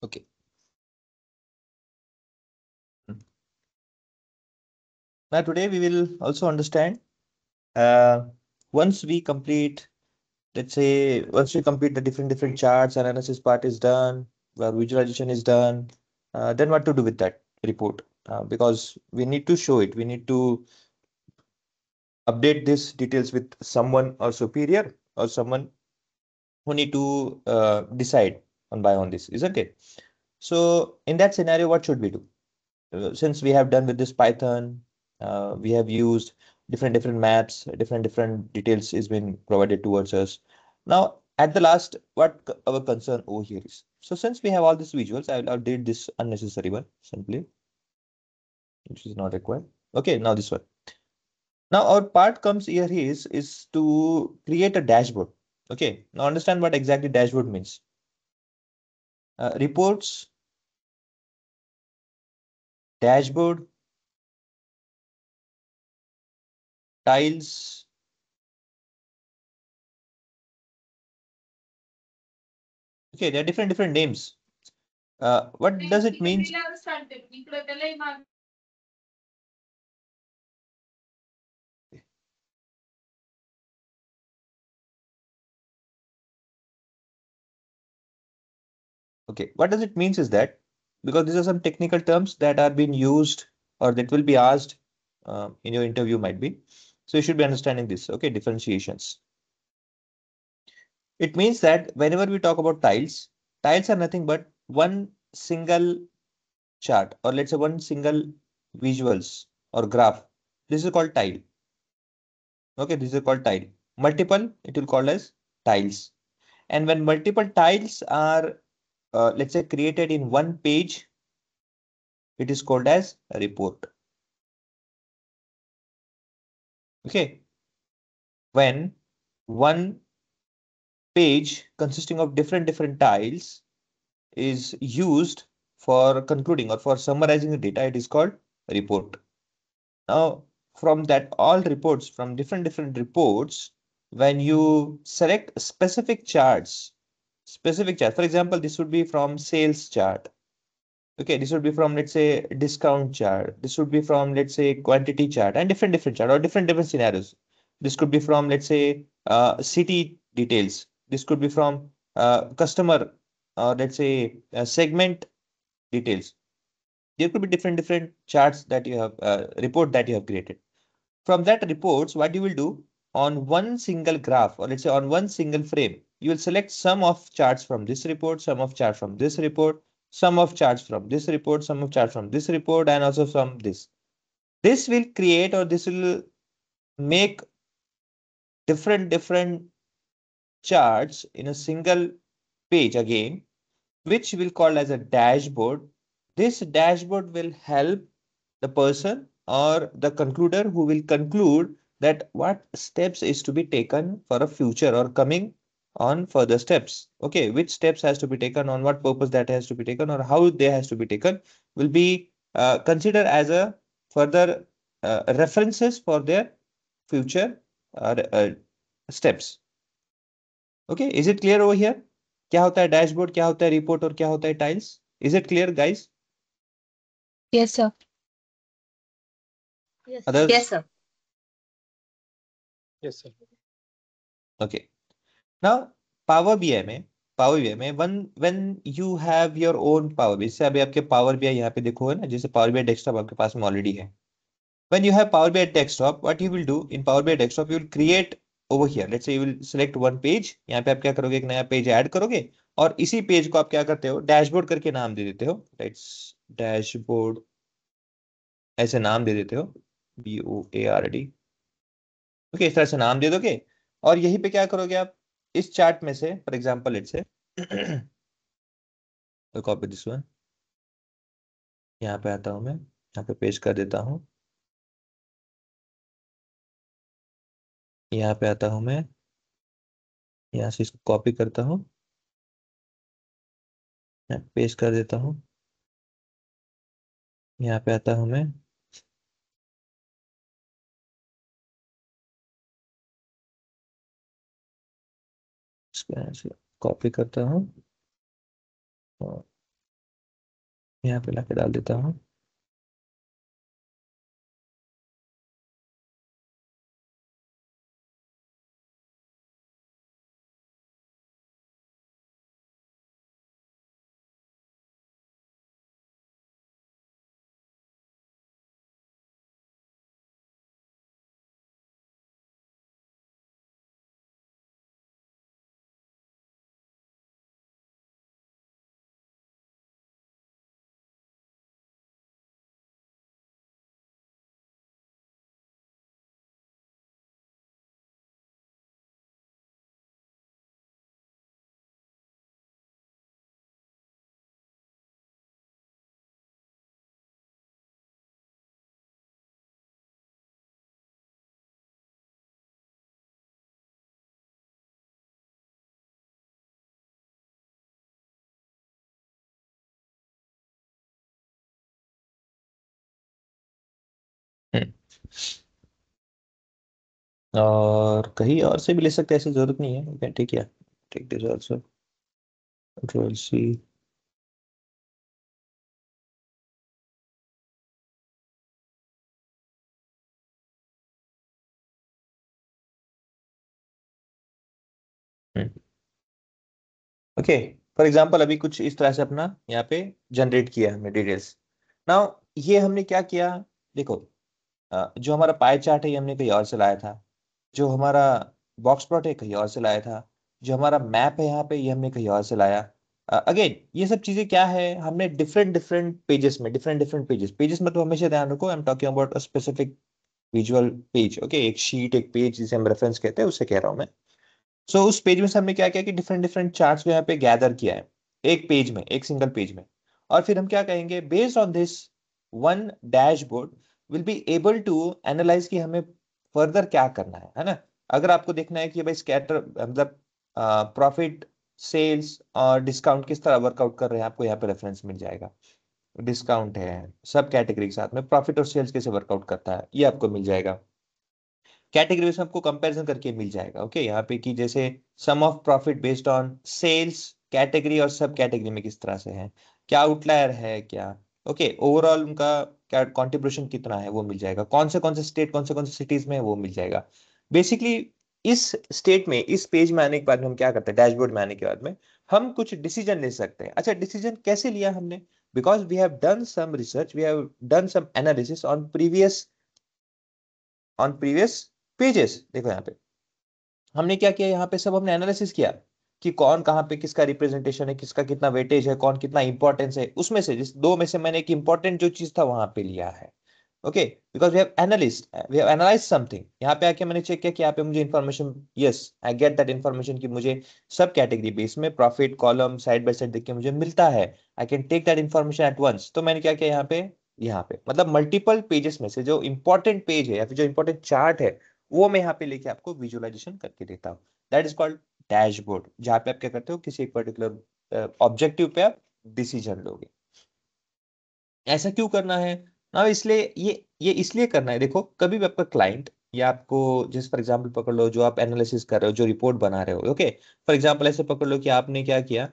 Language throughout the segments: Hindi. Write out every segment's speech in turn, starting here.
Okay. Now today we will also understand once we complete, let's say, once we complete the different charts, analysis part is done, where visualization is done, then what to do with that report? Because we need to show it, we need to update these details with someone or superior or someone who need to decide on buy on this, isn't it? So in that scenario, what should we do? Since we have done with this Python, we have used different maps, different details is been provided towards us. Now, at the last, what our concern over here is. So since we have all these visuals, I will update this unnecessary one simply, which is not required. Okay, now this one. Now our part comes here is to create a dashboard. Okay, now understand what exactly dashboard means. Reports, dashboard, tiles. Okay, there are different names. What does it mean? Okay, what does it means is that because these are some technical terms that are being used or that will be asked in your interview might be. So you should be understanding this. Okay, differentiations. It means that whenever we talk about tiles, tiles are nothing but one single chart or let's say one single visuals or graph. This is called tile. Okay, this is called tile. Multiple, it will call as tiles. And when multiple tiles are let's say created in one page, it is called as a report. Okay, when one page consisting of different tiles is used for concluding or for summarizing the data, it is called report. Now, from that all reports, from different reports, when you select specific chart, for example, this would be from sales chart. Okay, this would be from, let's say, discount chart. This would be from, let's say, quantity chart and different chart or different scenarios. This could be from, let's say, city details. This could be from customer or let's say segment details. There could be different charts that you have report that you have created. From that reports, what you will do on one single graph or let's say on one single frame, you will select some of charts from this report, some of charts from this report, some of charts from this report, some of charts from this report, and also from this. This will create or this will make different charts in a single page again, which will call as a dashboard. This dashboard will help the person or the concluder who will conclude that what steps is to be taken for a future or coming on further steps. Okay, which steps has to be taken, on what purpose that has to be taken, or how they has to be taken will be considered as a further references for their future steps. Okay, is it clear over here? क्या होता है डैशबोर्ड, क्या होता है रिपोर्ट और क्या होता है tiles? Is it clear, guys? Yes, sir. Others? Yes, sir. Yes, sir. Okay. Now, Power BI में when you have your own Power BI, जैसे अभी आपके Power BI यहाँ पे देखो है ना, जैसे Power BI desktop आपके पास में ऑलरेडी है. When you have Power BI desktop, what you will do in Power BI desktop, you will create over here. Let's say you will select one page. यहाँ पे आप क्या करोगे, एक नया पेज ऐड करोगे और इसी पेज को आप क्या करते हो, डैशबोर्ड करके नाम दे देते हो. लेट्स डैशबोर्ड ऐसे नाम दे देते हो, BOARD. ओके, इस तरह से नाम दे दोगे और यहीं पे क्या करोगे आप, इस चार्ट में से for example let's say copy this one, यहाँ पे आता हूँ मैं, यहाँ पे पेस्ट कर देता हूँ, यहाँ पे आता हूँ मैं, यहाँ से इसको कॉपी करता हूँ, यहाँ पेस्ट कर देता हूँ, यहाँ पे आता हूँ मैं, इसको यहाँ से कॉपी करता हूँ यहाँ पे लाके डाल देता हूँ। हम्म, और कहीं और से भी ले सकते हैं, ऐसी जरूरत नहीं है, ठीक है। Take this also, control C. Okay, for example अभी कुछ इस तरह से अपना यहाँ पे जनरेट किया हमने डिटेल्स। नाउ ये हमने क्या किया, देखो, जो हमारा पाई चार्ट है ये हमने कहीं और से लाया था, जो हमारा बॉक्स प्लॉट है कहीं और से लाया था, जो हमारा मैप है यहाँ पे ये हमने कहीं और से लाया। अगेन ये सब चीजें क्या है, हमने डिफरेंट डिफरेंट पेजेस में, डिफरेंट डिफरेंट पेजेस में, तो हमेशा ध्यान रखो, I am talking about a specific visual page. Okay, एक शीट, एक पेज जिसे हम रेफरेंस कहते हैं, उससे कह रहा हूँ मैं। सो उस पेज में से हमने क्या किया कि डिफरेंट डिफरेंट चार्ट्स को यहाँ पे गैदर किया है एक पेज में, एक सिंगल पेज में। और फिर हम क्या कहेंगे, based on this one dashboard will be able to analyse कि हमें फर्दर क्या करना है ना। अगर आपको देखना है कि भाई स्कैटर मतलब प्रॉफिट, सेल्स और डिस्काउंट किस तरह वर्कआउट कर रहे हैं, आपको यहाँ पे रेफरेंस मिल जाएगा। डिस्काउंट है, सब कैटेगरी के साथ में प्रॉफिट और सेल्स कैसे वर्कआउट करता है ये आपको मिल जाएगा। कैटेगरी में आपको कंपैरिजन करके मिल जाएगा। ओके, यहाँ पे कि जैसे some of profit based on sales category और सब कैटेगरी में किस तरह से है, क्या आउटलायर है क्या। ओके, ओवरऑल उनका क्या कंट्रीब्यूशन कितना है वो मिल जाएगा, कौन से स्टेट, कौन से सिटीज में है वो मिल जाएगा। बेसिकली इस स्टेट में, इस पेज में आने के बाद में हम क्या करते हैं, डैशबोर्ड में आने के बाद में हम कुछ डिसीजन ले सकते हैं। अच्छा, डिसीजन कैसे लिया हमने, because we have done some research, we have done some analysis on previous pages. देखो यहाँ पे हमने क्या किया, यहाँ पे सब हमने एनालिसिस किया कि कौन कहाँ पे किसका रिप्रेजेंटेशन है, किसका कितना वेटेज है, कौन कितना इंपॉर्टेंस है। उसमें से जिस दो में से मैंने एक इंपॉर्टेंट जो चीज था वहां पे लिया है। Okay, because we have analyse something. यहाँ पे आके मैंने चेक किया कि यहाँ पे मुझे information, yes I get that information कि मुझे सब कैटेगरी बेस में profit column side by side देख के मुझे मिलता है। I can take that information at once. तो मैंने क्या किया यहाँ पे मतलब मल्टीपल पेजेस में से जो इंपॉर्टेंट पेज है या फिर जो इंपॉर्टेंट चार्ट है वो मैं यहाँ पे लेके आपको विजुअलाइजेशन करके देता हूँ। दैट इज कॉल्ड डैशबोर्ड, जहाँ पे आप क्या करते हो, किसी एक पर्टिकुलर ऑब्जेक्टिव पे आप डिसीजन लोगे। ऐसा क्यों करना है ना, इसलिए ये इसलिए करना है, देखो कभी भी आपका क्लाइंट या आपको, जैसे फॉर एग्जांपल पकड़ लो, जो आप एनालिसिस कर रहे हो, जो रिपोर्ट बना रहे हो, ओके, फॉर एग्जांपल ऐसे पकड़ लो कि आपने क्या किया,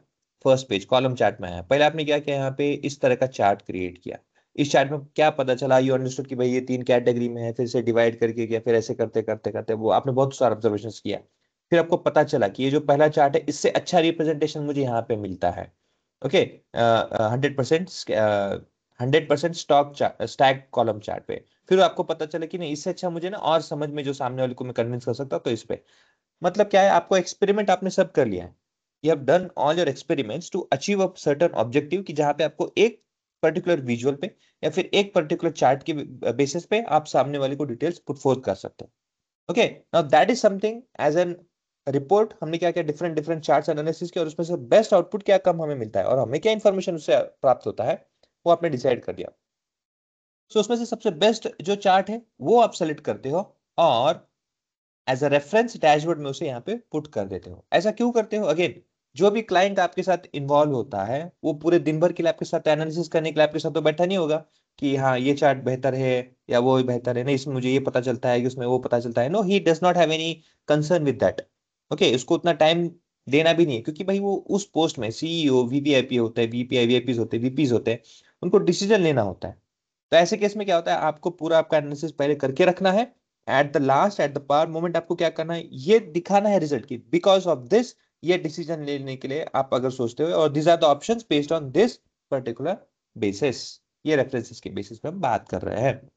फर्स्ट पेज कॉलम चार्ट में आया, पहले आपने क्या किया, यहाँ पे इस तरह का चार्ट क्रिएट किया। इस चार्ट में क्या पता चला, यू अंडरस्टूड कि भाई ये तीन कैटेगरी में है, फिर से डिवाइड करके किया, फिर ऐसे करते करते करते वो आपने बहुत सारा ऑब्जर्वेशन किया। फिर आपको पता चला कि ये जो पहला चार्ट है इससे अच्छा रिप्रेजेंटेशन मुझे यहाँ पे मिलता है। ओके, 100%, 100% स्टैक कॉलम चार्ट पे। फिर आपको पता चले कि नहीं, इससे अच्छा मुझे ना और समझ में जो सामने वाले को मैं कन्विंस कर सकता हूँ, तो इस पे मतलब क्या है, आपको एक्सपेरिमेंट आपने सब कर लिया है। You have done all your experiments to achieve a certain objective, कि जहां पे आपको एक पर्टिकुलर विजुअल पे या फिर एक पर्टिकुलर चार्ट के बेसिस पे आप सामने वाले को डिटेल्स पुट फोर्थ कर सकते हो। Okay, now that is something as an report. हमने क्या क्या डिफरेंट डिफरेंट चार्ट्स एनालिसिस किया और उसमें से बेस्ट आउटपुट क्या कम हमें मिलता है और हमें क्या इन्फॉर्मेशन उससे प्राप्त होता है वो आपने डिसाइड कर दिया। सो उसमें से सबसे बेस्ट जो चार्ट है वो आप सेलेक्ट करते हो और एज अ रेफरेंस डैशबोर्ड में उसे यहाँ पे पुट कर देते हो। ऐसा क्यों करते हो, अगेन जो भी क्लाइंट आपके साथ इन्वॉल्व होता है वो पूरे दिन भर के लिए आपके साथ एनालिसिस करने के लिए आपके साथ तो बैठा नहीं होगा कि हाँ ये चार्ट बेहतर है या वो बेहतर है, नहीं इसमें मुझे ये पता चलता है कि उसमें वो पता चलता है। No, he does not have any concern with that. Okay, उसको उतना टाइम देना भी नहीं है, क्योंकि भाई वो उस पोस्ट में सीईओ वीवीआईपी होते हैं, वीपीआई वीआईपी होते हैं, वीपीज होते हैं, उनको डिसीजन लेना होता है। तो ऐसे केस में क्या होता है, आपको पूरा आपका एनालिसिस पहले करके रखना है। At the last, at the power moment आपको क्या करना है, ये दिखाना है रिजल्ट की बिकॉज ऑफ दिस, ये डिसीजन लेने के लिए आप अगर सोचते हो, और this are the options based on this particular basis. ये रेफरेंसेस के बेसिस पे हम बात कर रहे हैं।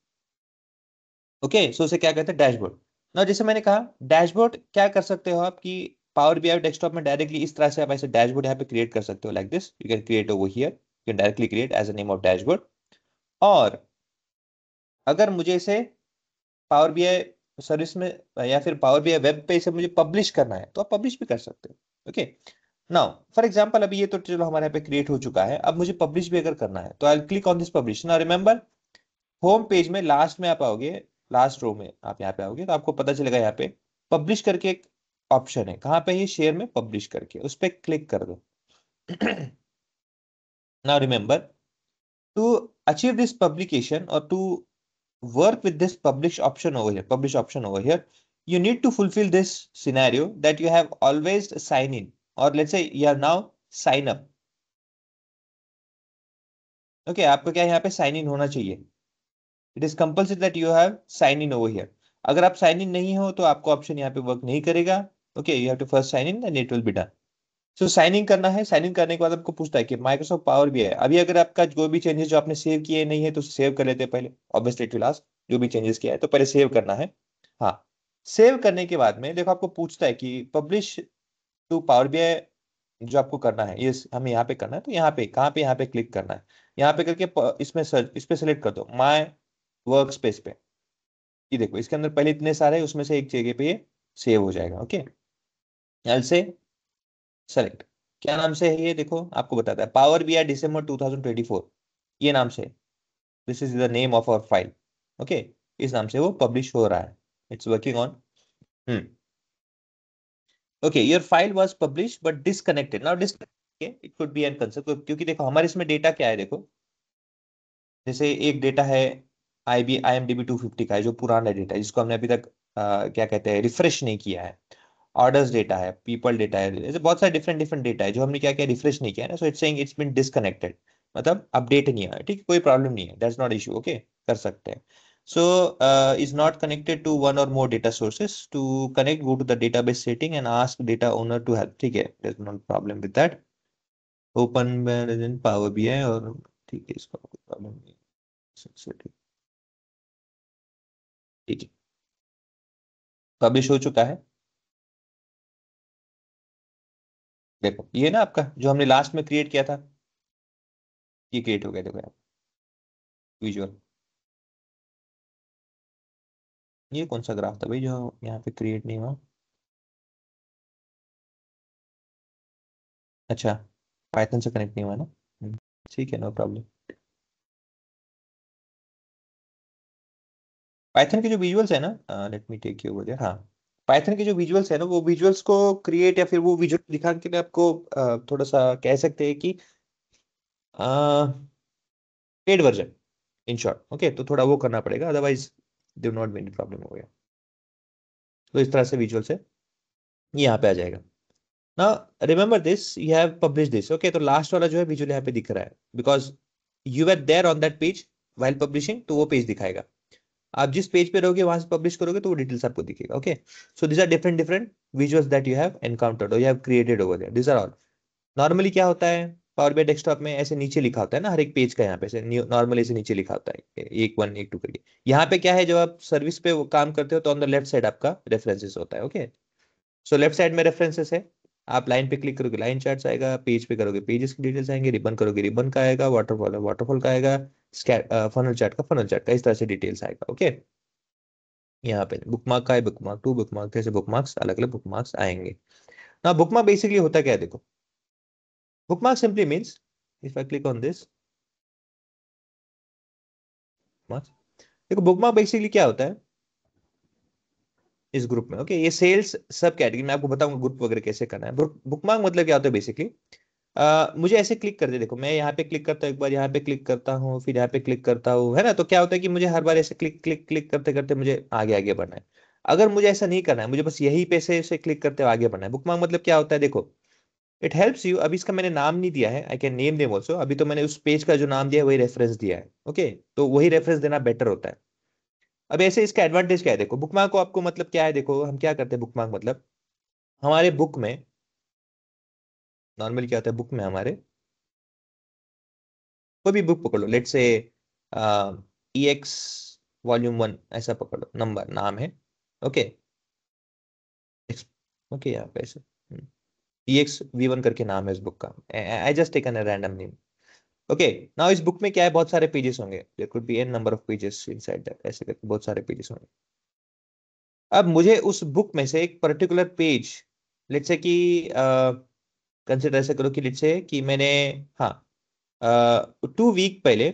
ओके, सो उसे क्या कहते हैं, डैशबोर्ड। ना जैसे मैंने कहा, डैशबोर्ड क्या कर सकते हो आप कि पावर बीआई डेस्कटॉप में डायरेक्टली इस तरह से आप ऐसे डैशबोर्ड यहाँ पे क्रिएट कर सकते हो, like this you can create over here, you can directly create as a name of dashboard. और अगर मुझे इसे पावर बीआई सर्विस में या फिर पावर बीआई वेब पे इसे मुझे पब्लिश करना है तो आप पब्लिश भी कर सकते हो। ओके, नाउ फॉर एग्जांपल अभी ये तो चलो हमारे यहाँ पे क्रिएट हो चुका है, अब मुझे पब्लिश भी अगर करना है तो I click on this publish. Now remember, home page में लास्ट में आप आओगे, लास्ट रो में आप यहाँ पे आओगे तो आपको पता चलेगा यहाँ पे पब्लिश करके एक ऑप्शन है। कहाँ पे, ये शेयर में पब्लिश करके, उस पर क्लिक कर दो। Now remember, to achieve this publication और to work with this publish option over here, you need to fulfill this scenario that you have always sign in, or let's say you are now sign up. Okay, आपको क्या यहाँ पे साइन इन होना चाहिए। It is compulsory that you have sign in over here. अगर आप साइन इन नहीं हो तो आपको ऑप्शन यहाँ पे वर्क नहीं करेगा। Okay, you have to first sign in and it will be done. So sign in करना है। साइन इन करने के बाद आपको पूछता है कि माइक्रोसॉफ्ट पावर भी है। अभी अगर आपका जो भी चेंजेस जो आपने सेव किए नहीं है तो सेव कर लेते हैं पहले, ऑब्वियसली इट विल आस्क जो भी चेंजेस किया है तो पहले सेव करना है। हाँ, सेव करने के बाद में देखो आपको पूछता है कि पब्लिश टू पावर बीआई जो आपको करना है, ये हमें यहाँ पे करना है। तो यहाँ पे कहाँ पे, यहाँ पे क्लिक करना है। यहाँ पे करके इसमें सर्च, इस पे सेलेक्ट कर दो माय वर्क स्पेस पे। ये देखो इसके अंदर पहले इतने सारे, उसमें से एक जगह पे ये सेव हो जाएगा। ओके, एल से सेलेक्ट, क्या नाम से है ये, देखो आपको बताता है पावर बीआई दिसंबर 2024, ये नाम से, this is the name of our file. Okay, इस नाम से वो पब्लिश हो रहा है। It's working on. Hmm, okay, your file was publish but disconnected. Now disconnected it could be an concept, क्योंकि देखो हमारे इसमें डेटा क्या है, देखो जैसे एक डेटा है IMDb 250 का है, जो पुराना डेटा है जिसको हमने अभी तक क्या कहते हैं, रिफ्रेश नहीं किया है। ऑर्डर्स डेटा है, पीपल डेटा है, ऐसे बहुत सारे डिफरेंट डिफरेंट डेटा है जो हमने क्या किया, रिफ्रेश नहीं किया है ना। So it's saying it's been disconnected, मतलब अपडेट नहीं है। ठीक है, कोई प्रॉब्लम नहीं है, दैट्स नॉट इशू। ओके, कर सकते हैं। So is not connected to one or more data sources, to connect go to the database setting and ask data owner to help. ठीक है, there is no problem with that. Open Power BI, और ठीक है, इसका कोई प्रॉब्लम नहीं है। ठीक है, पब्लिश हो चुका है। देखो ये ना आपका जो हमने लास्ट में क्रिएट किया था, ये क्रिएट हो गया, देखो यार विजुअल। ये कौन सा ग्राफ था भाई जो यहाँ पे क्रिएट नहीं हुआ। अच्छा, पाइथन से कनेक्ट नहीं हुआ ना। ठीक है, नो प्रॉब्लम। पाइथन के जो विजुअल्स है ना, let me take you over there. हाँ, पाइथन के जो विजुअल्स है ना, वो विजुअल्स को क्रिएट या फिर वो विजुअल दिखाने के लिए आपको थोड़ा सा कह सकते हैं कि paid version, in short. Okay, तो थोड़ा वो करना पड़ेगा, otherwise they not be any problem हो गया। तो इस तरह से विजुअल्स है, ये यहाँ पे आ जाएगा। ना remember this, you have publish this. Okay, तो लास्ट वाला जो है विजुअल यहाँ पे दिख रहा है because you are there on that page while publishing, तो वो पेज दिखाएगा। आप जिस पेज पे रहोगे वहां से पब्लिश करोगे तो वो डिटेल्स आपको दिखेगा। Okay, so these are different different visuals that you have encountered or you have created over there, these are all. Normally क्या होता है, पावर बीआई डेस्कटॉप में ऐसे नीचे लिखा होता है ना हर एक पेज का, यहाँ पे नॉर्मली ऐसे नीचे लिखा होता है 1 1 1 2 करके। यहाँ पे क्या है, जब आप सर्विस पे वो काम करते हो तो ऑन द लेफ्ट साइड आपका रेफरेंसेस होता है। ओके, सो लेफ्ट साइड में रेफरेंसेस है। आप लाइन पे क्लिक करोगे लाइन चार्ट्स आएगा, पेज पे करोगे पेजेस की डिटेल्स आएंगे, रिबन करोगे रिबन का आएगा, वाटरफॉल है वाटरफॉल का आएगा, फनल चार्ट का फनल चार्ट का, इस तरह से डिटेल्स आएगा। ओके, यहाँ पे बुकमार्क का है, बुकमार्क टू, बुकमार्क जैसे बुकमार्क्स, अलग अलग बुकमार्क्स आएंगे ना। बुकमार्क बेसिकली होता क्या है, देखो bookmark simply means, if I click on this देखो बुकमार्क बेसिकली क्या होता है इस ग्रुप में। ओके, ये सेल्स सब कैटेगरी में आपको बताऊंगा ग्रुप वगैरह कैसे करना है। बुकमार्क मतलब क्या होता है बेसिकली, मुझे ऐसे क्लिक कर दे, देखो मैं यहाँ पे क्लिक करता हूँ, एक बार यहाँ पे क्लिक करता हूँ, फिर यहाँ पे क्लिक करता हूँ, है ना। तो क्या होता है कि मुझे हर बार ऐसे क्लिक क्लिक क्लिक करते करते मुझे आगे आगे बढ़ना है। अगर मुझे ऐसा नहीं करना है, मुझे बस यही पे से क्लिक करते हुए आगे बढ़ना है। बुकमार्क मतलब क्या होता है, देखो इट हेल्प्स यू। अभी इसका मैंने नाम नहीं दिया है, I can name them also. अभी तो मैंने उस पेज का जो नाम दिया है वही रेफरेंस दिया है। ओके, तो वही रेफरेंस देना बेटर होता है। अब ऐसे इसका एडवांटेज क्या है, देखो बुकमार्क को आपको मतलब क्या है, देखो हम क्या करते हैं बुकमार्क मतलब हमारे बुक में नॉर्मली क्या होता है, बुक में हमारे कोई भी बुक पकड़ लो, लेट्स से EX वॉल्यूम 1 ऐसा पकड़ लो, नंबर नाम है। ओके, ओके यहाँ पे ऐसे EXV1 करके नाम है इस बुक का। I just taken a random name. Okay, now इस बुक में क्या है, बहुत सारे पेजेस होंगे, there could be an number of pages inside that, ऐसे करके बहुत सारे पेजेस होंगे। अब मुझे उस बुक में से एक पर्टिकुलर पेज, लेट्स से कि कंसिडर ऐसे करो कि लेट्स से कि मैंने, हाँ, 2 वीक पहले,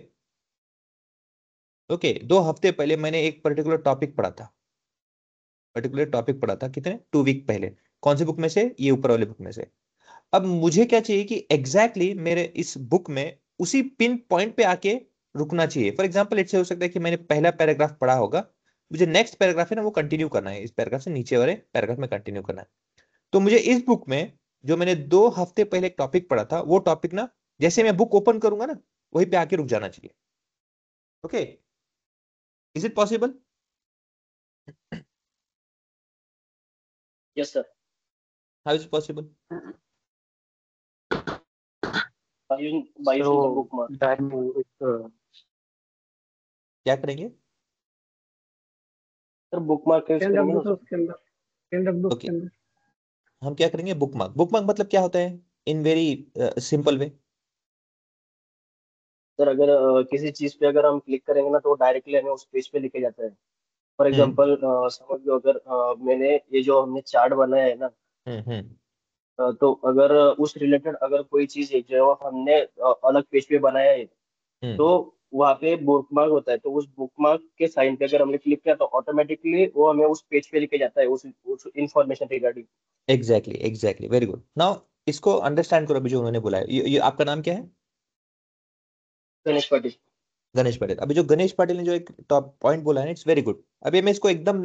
ओके 2 हफ्ते पहले मैंने एक पर्टिकुलर टॉपिक पढ़ा था। पर्टिकुलर टॉपिक पढ़ा था कितने, 2 वीक पहले। कौन सी बुक में से, ये ऊपर वाले बुक में से। अब मुझे क्या चाहिए कि एग्जैक्टली exactly मेरे इस बुक में उसी पिन पॉइंट पे आके रुकना चाहिए। फॉर एग्जाम्पल इट्स हो सकता है कि मैंने पहला पैराग्राफ पढ़ा होगा, मुझे नेक्स्ट पैराग्राफ है ना वो कंटिन्यू करना है, इस पैराग्राफ से नीचे वाले पैराग्राफ में कंटिन्यू करना है। तो मुझे इस बुक में जो मैंने 2 हफ्ते पहले एक टॉपिक पढ़ा था, वो टॉपिक ना जैसे मैं बुक ओपन करूंगा ना वहीं पे आके रुक जाना चाहिए। Okay, is it possible? Yes, sir. How is possible? By using the So bookmark. that it's क्या करेंगे? सर बुकमार्क यूज can रख करेंगे दो ना तो सर। उसके अंदर, can रख दो उसके ओके, अंदर। हम क्या करेंगे, बुकमार्क। बुकमार्क मतलब क्या होता है in very simple way? Sir अगर किसी चीज पे अगर हम क्लिक करेंगे ना तो डायरेक्टली हमें उस पेज पे लेके जाता है। फॉर हम्म एग्जांपल समझ लो अगर मैंने ये जो हमने चार्ट बनाया है ना, हम्म। तो अगर उस रिलेटेड अगर कोई चीज है जो हमने अलग पेज पे बनाया है, हम्म। तो वहाँ पे बुकमार्क होता है। तो उस बुकमार्क के साइन पे अगर हमने क्लिक किया तो ऑटोमेटिकली वो हमें उस पेज पे लेके जाता है उस information regarding. Exactly exactly, very good. Now इसको अंडरस्टैंड करो, अभी जो उन्होंने बोला है, ये आपका नाम क्या है? गणेश पाटिल। गणेश पाटिल। अभी जो गणेश पाटिल ने जो एक टॉप पॉइंट बोला है, इट्स वेरी गुड। अभी मैं इसको एकदम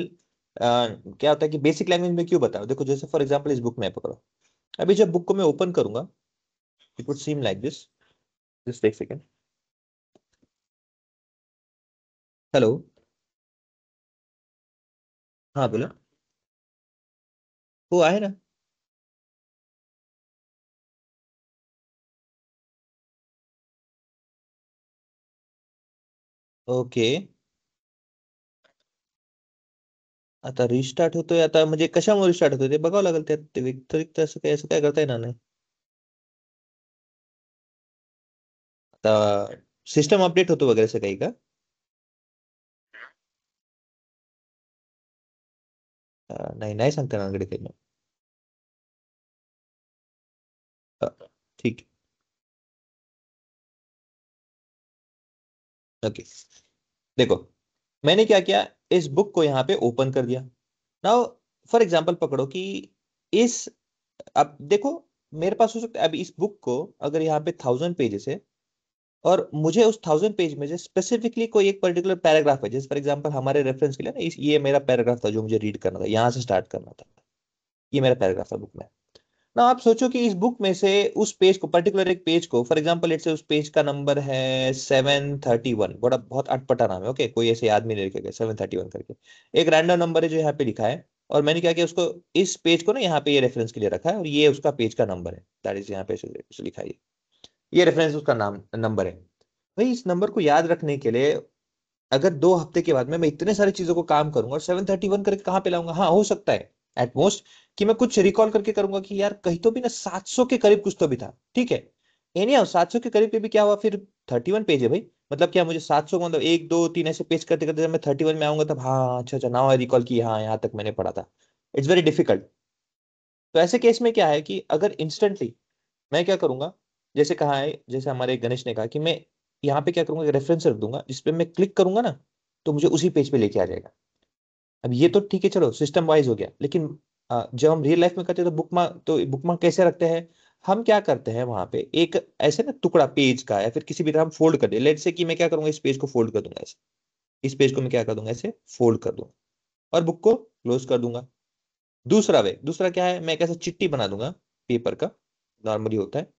क्या होता है कि बेसिक लैंग्वेज में क्यों बताऊं, देखो जैसे फॉर एग्जांपल इस बुक में पकड़ो, अभी जब बुक को मैं ओपन करूंगा it would seem like this. Just एक सेकेंड। हेलो, हाँ बोलो। वो आए ना? ओके, आता रिस्टार्ट होतोय आता, म्हणजे कशामुळे रिस्टार्ट होतोय ते बघावं लागेल त्यात, ते व्यतिरिक्त असं काय करता येणार नाही आता। सिस्टम अपडेट होतो वगैरे असं काही का? नाही नाही सांगता येणार गडे काही. अ, ठीक है, ओके। देखो मैंने क्या किया, इस बुक को यहाँ पे ओपन कर दिया। नाउ फॉर एग्जांपल पकड़ो कि इस, अब देखो मेरे पास हो सकता है, अभी इस बुक को अगर यहाँ पे 1000 पेजेस है और मुझे उस 1000 पेज में से स्पेसिफिकली कोई एक पर्टिकुलर पैराग्राफ है, जैसे फॉर एग्जांपल हमारे रेफरेंस के लिए ना ये मेरा पैराग्राफ था जो मुझे रीड करना था, यहाँ से स्टार्ट करना था, ये मेरा पैराग्राफ था बुक में ना। आप सोचो कि इस बुक में से उस पेज को, पर्टिकुलर एक पेज को, फॉर एग्जांपल लेट्स से उस पेज का नंबर है 731, बड़ा बहुत अटपटा नाम है, ओके कोई ऐसे याद नहीं रखेगा 731 करके, एक रैंडम नंबर है जो यहाँ पे लिखा है। और मैंने क्या किया, उसको इस पेज को ना यहाँ पे ये रेफरेंस के लिए रखा है और ये उसका पेज का नंबर है, दैट इज यहाँ पे ऐसे लिखा है, ये रेफरेंस उसका नाम नंबर है। भाई इस नंबर को याद रखने के लिए अगर 2 हफ्ते के बाद में मैं इतने सारी चीजों को काम करूंगा और 731 करके कहाँ पे लाऊंगा? हाँ हो सकता है एट मोस्ट कि मैं कुछ रिकॉल करके करूंगा कि यार कहीं तो भी ना 700 के करीब कुछ तो भी था, ठीक है। एनी हाउ 700 के करीब पे भी क्या हुआ, फिर 31 पेज है भाई, मतलब क्या मुझे 700 मतलब 1 2 3 ऐसे पेज करते करते जब मैं 31 में आऊंगा तब, हाँ अच्छा अच्छा नाउ आई रिकॉल की हाँ यहाँ तक मैंने पढ़ा था। It's very difficult. तो ऐसे केस में क्या है कि अगर इंस्टेंटली मैं क्या करूंगा, जैसे कहा है, जैसे हमारे गणेश ने कहा कि मैं यहाँ पे क्या करूंगा, रेफरेंस रख दूंगा जिसपे मैं क्लिक करूंगा ना तो मुझे उसी पेज पे लेके आ जाएगा। अब ये तो ठीक है चलो सिस्टम वाइज हो गया, लेकिन जब हम रियल लाइफ में करते हैं तो बुकमार्क कैसे रखते हैं? हम क्या करते हैं वहां पे एक ऐसे ना टुकड़ा पेज का या फिर किसी भी तरह हम फोल्ड कर दे, लेट से कि मैं क्या करूंगा, इस पेज को फोल्ड कर दूंगा ऐसे, इस पेज को मैं क्या कर दूंगा, ऐसे फोल्ड कर दूंगा और बुक को क्लोज कर दूंगा। दूसरा क्या है, मैं एक ऐसा चिट्ठी बना दूंगा पेपर का, नॉर्मली होता है।